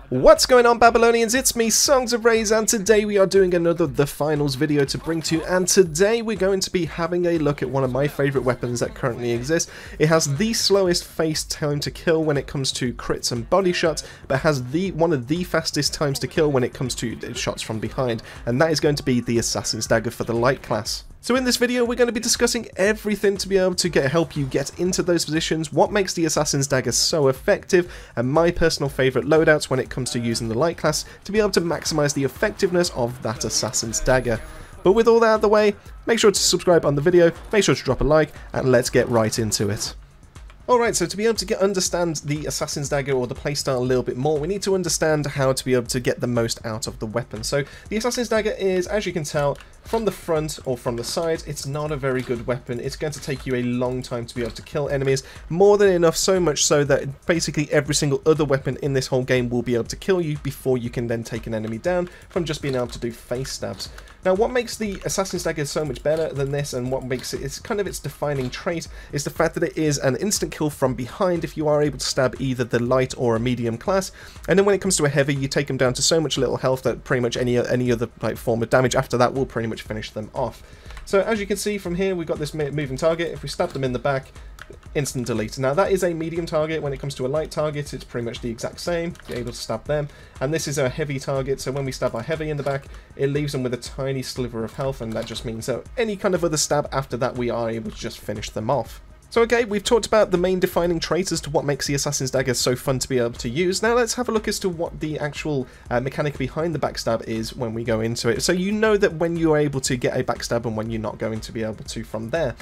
What's going on, Babylonians? It's me, Songs of Rays, and today we are doing another The Finals video to bring to you, and today we're going to be having a look at one of my favourite weapons that currently exists. It has the slowest face time to kill when it comes to crits and body shots, but has one of the fastest times to kill when it comes to shots from behind, and that is going to be the Assassin's Dagger for the light class. So in this video we're going to be discussing everything to be able to help you get into those positions, what makes the Assassin's Dagger so effective, and my personal favourite loadouts when it comes to using the light class to be able to maximise the effectiveness of that Assassin's Dagger. But with all that out of the way, make sure to subscribe on the video, make sure to drop a like, and let's get right into it. Alright, so to be able to understand the Assassin's Dagger or the playstyle a little bit more, we need to understand how to be able to get the most out of the weapon. So the Assassin's Dagger is, as you can tell, from the front or from the side, it's not a very good weapon. It's going to take you a long time to be able to kill enemies, more than enough, so much so that basically every single other weapon in this whole game will be able to kill you before you can then take an enemy down from just being able to do face stabs. Now, what makes the Assassin's Dagger so much better than this, and what makes it, it's kind of its defining trait, is the fact that it is an instant kill from behind if you are able to stab either the light or a medium class, and then when it comes to a heavy, you take them down to so much little health that pretty much any other form of damage after that will pretty much finish them off. So as you can see from here, we've got this moving target. If we stab them in the back, instant delete. Now that is a medium target. When it comes to a light target, it's pretty much the exact same. You're able to stab them. And this is a heavy target, so when we stab our heavy in the back, it leaves them with a tiny sliver of health, and that just means that any kind of other stab after that, we are able to just finish them off. So okay, we've talked about the main defining trait as to what makes the Assassin's Dagger so fun to be able to use. Now let's have a look as to what the actual mechanic behind the backstab is when we go into it. So you know that when you're able to get a backstab and when you're not going to be able to from there.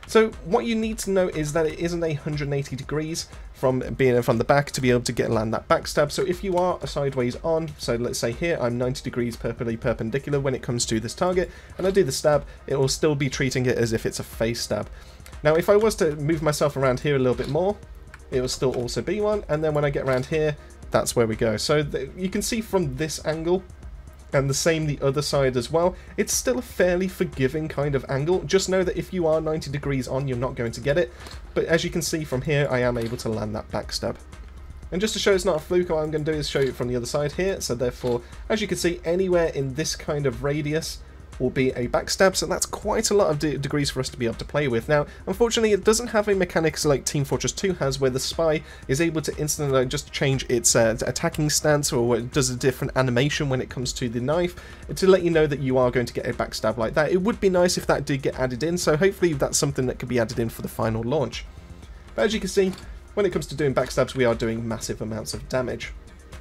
So what you need to know is that it isn't 180 degrees from being from the back to be able to land that backstab. So if you are sideways on, so let's say here I'm 90 degrees perpendicular when it comes to this target, and I do the stab, it will still be treating it as if it's a face stab. Now if I was to move myself around here a little bit more, it will still also be one, and then when I get around here, that's where we go. So you can see from this angle, and the same the other side as well, it's still a fairly forgiving kind of angle. Just know that if you are 90 degrees on, you're not going to get it, but as you can see from here, I am able to land that backstab. And just to show it's not a fluke, what I'm going to do is show you from the other side here, so therefore, as you can see, anywhere in this kind of radius will be a backstab, so that's quite a lot of degrees for us to be able to play with. Now, unfortunately, it doesn't have a mechanics like Team Fortress 2 has, where the spy is able to instantly just change its attacking stance, or it does a different animation when it comes to the knife, to let you know that you are going to get a backstab like that. It would be nice if that did get added in, so hopefully that's something that could be added in for the final launch. But as you can see, when it comes to doing backstabs, we are doing massive amounts of damage.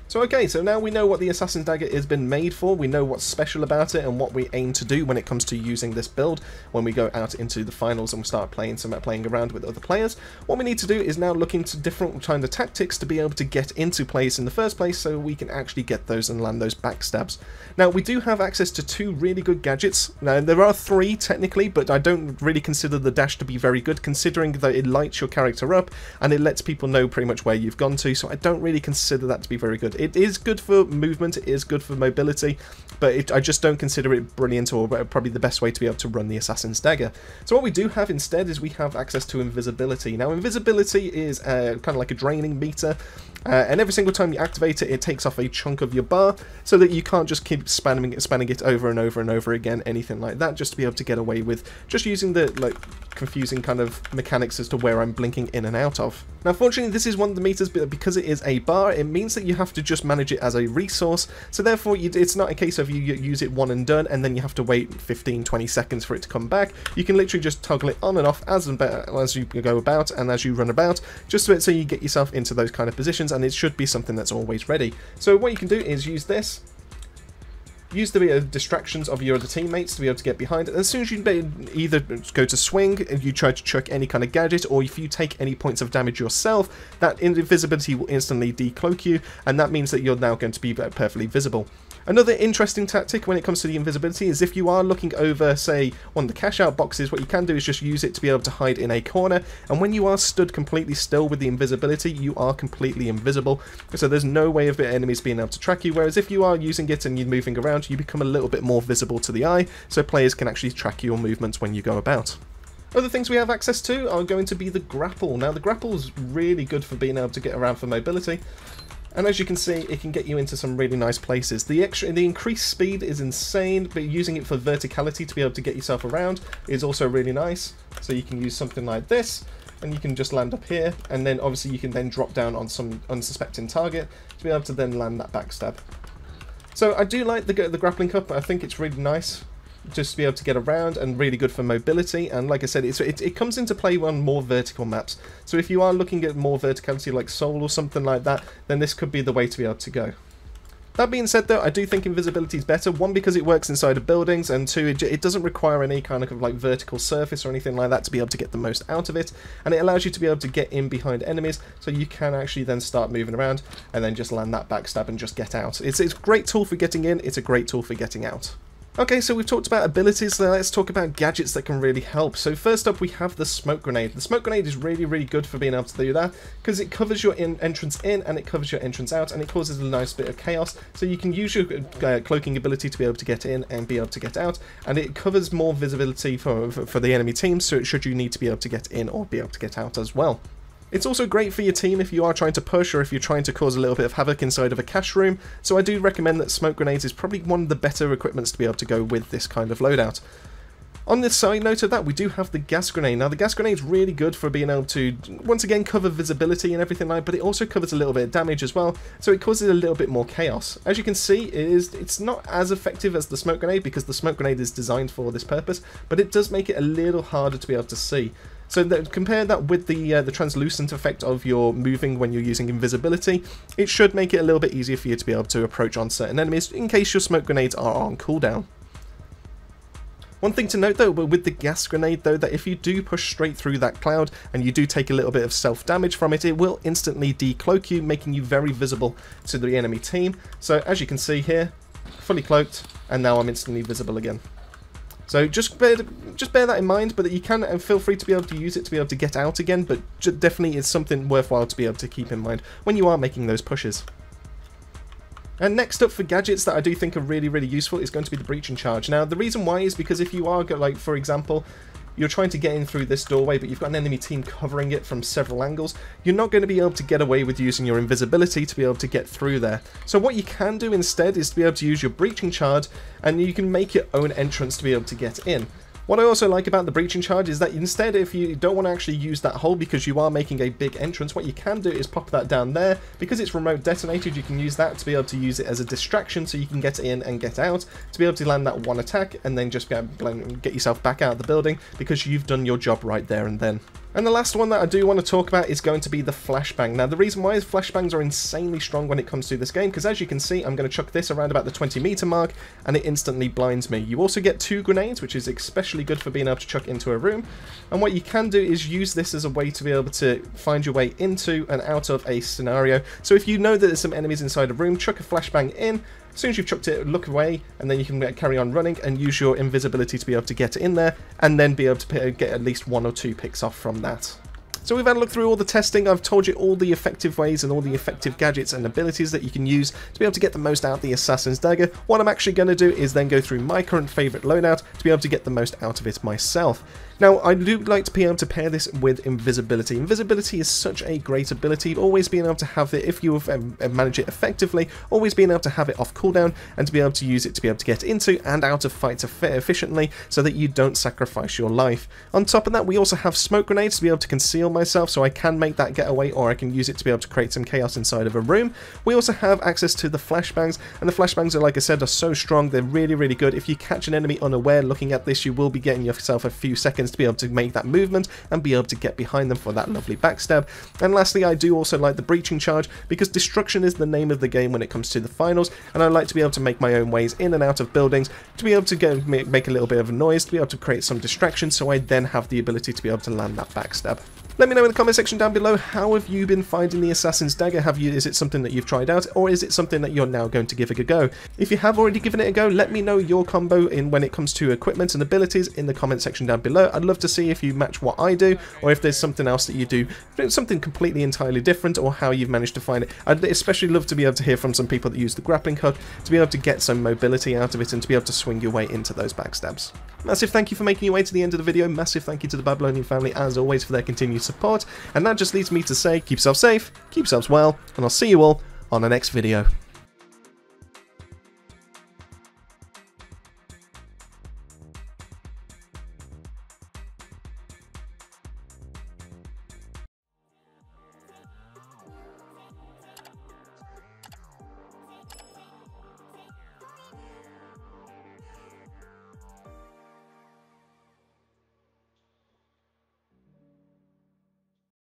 So okay, so now we know what the Assassin's Dagger has been made for, we know what's special about it and what we aim to do when it comes to using this build when we go out into the finals and we start playing around with other players. What we need to do is now look into different kind of tactics to be able to get into place in the first place, so we can actually get those and land those backstabs. Now we do have access to two really good gadgets. Now there are three technically, but I don't really consider the dash to be very good, considering that it lights your character up and it lets people know pretty much where you've gone to, so I don't really consider that to be very good. It is good for movement, it is good for mobility, but I just don't consider it brilliant or probably the best way to be able to run the Assassin's Dagger. So what we do have instead is we have access to invisibility. Now invisibility is kind of like a draining meter, and every single time you activate it, it takes off a chunk of your bar, so that you can't just keep spanning it over and over and over again, anything like that, just to be able to get away with just using the confusing kind of mechanics as to where I'm blinking in and out of. Now fortunately this is one of the meters, but because it is a bar, it means that you have to just manage it as a resource, so therefore it's not a case of you use it one and done and then you have to wait 15-20 seconds for it to come back. You can literally just toggle it on and off as you go about and as you run about, just so you get yourself into those kind of positions, and it should be something that's always ready. So what you can do is use this, use the distractions of your other teammates to be able to get behind it. As soon as you either go to swing and you try to chuck any kind of gadget, or if you take any points of damage yourself, that invisibility will instantly decloak you, and that means that you're now going to be perfectly visible. Another interesting tactic when it comes to the invisibility is if you are looking over, say, one of the cash out boxes, what you can do is just use it to be able to hide in a corner, and when you are stood completely still with the invisibility, you are completely invisible, so there's no way of the enemies being able to track you, whereas if you are using it and you're moving around, you become a little bit more visible to the eye, so players can actually track your movements when you go about. Other things we have access to are going to be the grapple. Now the grapple is really good for being able to get around for mobility. And as you can see, it can get you into some really nice places. The increased speed is insane, but using it for verticality to be able to get yourself around is also really nice. So you can use something like this, and you can just land up here, and then obviously you can then drop down on some unsuspecting target to be able to then land that backstab. So I do like the grappling hook. I think it's really nice just to be able to get around, and really good for mobility. And like I said, it comes into play on more vertical maps. So if you are looking at more verticality like Soul or something like that, then this could be the way to be able to go. That being said though, I do think invisibility is better. One, because it works inside of buildings, and two, it doesn't require any kind of like vertical surface or anything like that to be able to get the most out of it. And it allows you to be able to get in behind enemies, so you can actually then start moving around and then just land that backstab and just get out. It's a great tool for getting in, it's a great tool for getting out. Okay, so we've talked about abilities, so let's talk about gadgets that can really help. So first up we have the smoke grenade. The smoke grenade is really, really good for being able to do that, because it covers your entrance in and it covers your entrance out, and it causes a nice bit of chaos. So you can use your cloaking ability to be able to get in and be able to get out, and it covers more visibility for the enemy team, so should you need to be able to get in or be able to get out as well. It's also great for your team if you are trying to push, or if you're trying to cause a little bit of havoc inside of a cache room, so I do recommend that smoke grenades is probably one of the better equipments to be able to go with this kind of loadout. On the side note of that, we do have the gas grenade. Now the gas grenade is really good for being able to, once again, cover visibility and everything like that, but it also covers a little bit of damage as well, so it causes a little bit more chaos. As you can see, it's not as effective as the smoke grenade, because the smoke grenade is designed for this purpose, but it does make it a little harder to be able to see. So compare that with the translucent effect of your moving when you're using invisibility. It should make it a little bit easier for you to be able to approach on certain enemies, in case your smoke grenades are on cooldown. One thing to note though, with the gas grenade though, that if you do push straight through that cloud and you do take a little bit of self damage from it, it will instantly decloak you, making you very visible to the enemy team. So as you can see here, fully cloaked, and now I'm instantly visible again. So just bear that in mind, but that you can feel free to be able to use it to be able to get out again, but definitely it's something worthwhile to be able to keep in mind when you are making those pushes. And next up for gadgets that I do think are really, really useful is going to be the breaching charge. Now the reason why is because if you are, like for example, you're trying to get in through this doorway, but you've got an enemy team covering it from several angles, you're not going to be able to get away with using your invisibility to be able to get through there. So what you can do instead is to be able to use your breaching charge, and you can make your own entrance to be able to get in. What I also like about the breaching charge is that instead, if you don't want to actually use that hole because you are making a big entrance, what you can do is pop that down there. Because it's remote detonated, you can use that to be able to use it as a distraction, so you can get in and get out, to be able to land that one attack and then just get yourself back out of the building, because you've done your job right there and then. And the last one that I do want to talk about is going to be the flashbang. Now the reason why is flashbangs are insanely strong when it comes to this game, because as you can see, I'm going to chuck this around about the 20-meter mark and it instantly blinds me. You also get 2 grenades, which is especially good for being able to chuck into a room. And what you can do is use this as a way to be able to find your way into and out of a scenario. So if you know that there's some enemies inside a room, chuck a flashbang in. As soon as you've chucked it, look away, and then you can carry on running and use your invisibility to be able to get in there, and then be able to get at least 1 or 2 picks off from that. So we've had a look through all the testing. I've told you all the effective ways and all the effective gadgets and abilities that you can use to be able to get the most out of the Assassin's Dagger. What I'm actually going to do is then go through my current favourite loadout to be able to get the most out of it myself. Now, I do like to be able to pair this with invisibility. Invisibility is such a great ability, always being able to have it, if you manage it effectively, always being able to have it off cooldown and to be able to use it to be able to get into and out of fights efficiently so that you don't sacrifice your life. On top of that, we also have smoke grenades to be able to conceal myself, so I can make that getaway, or I can use it to be able to create some chaos inside of a room. We also have access to the flashbangs, and the flashbangs are, like I said, are so strong. They're really, really good. If you catch an enemy unaware looking at this, you will be getting yourself a few seconds to be able to make that movement and be able to get behind them for that lovely backstab. And lastly, I do also like the breaching charge, because destruction is the name of the game when it comes to the finals, and I like to be able to make my own ways in and out of buildings, to be able to make a little bit of a noise, to be able to create some distraction, so I then have the ability to be able to land that backstab. Let me know in the comment section down below, how have you been finding the Assassin's Dagger? Is it something that you've tried out, or is it something that you're now going to give it a go? If you have already given it a go, let me know your combo when it comes to equipment and abilities in the comment section down below. I'd love to see if you match what I do, or if there's something else that you do, something completely entirely different, or how you've managed to find it. I'd especially love to be able to hear from some people that use the grappling hook, to be able to get some mobility out of it and to be able to swing your way into those backstabs. Massive thank you for making your way to the end of the video. Massive thank you to the Babylonian family, as always, for their continued support. And that just leaves me to say, keep yourself safe, keep yourselves well, and I'll see you all on the next video.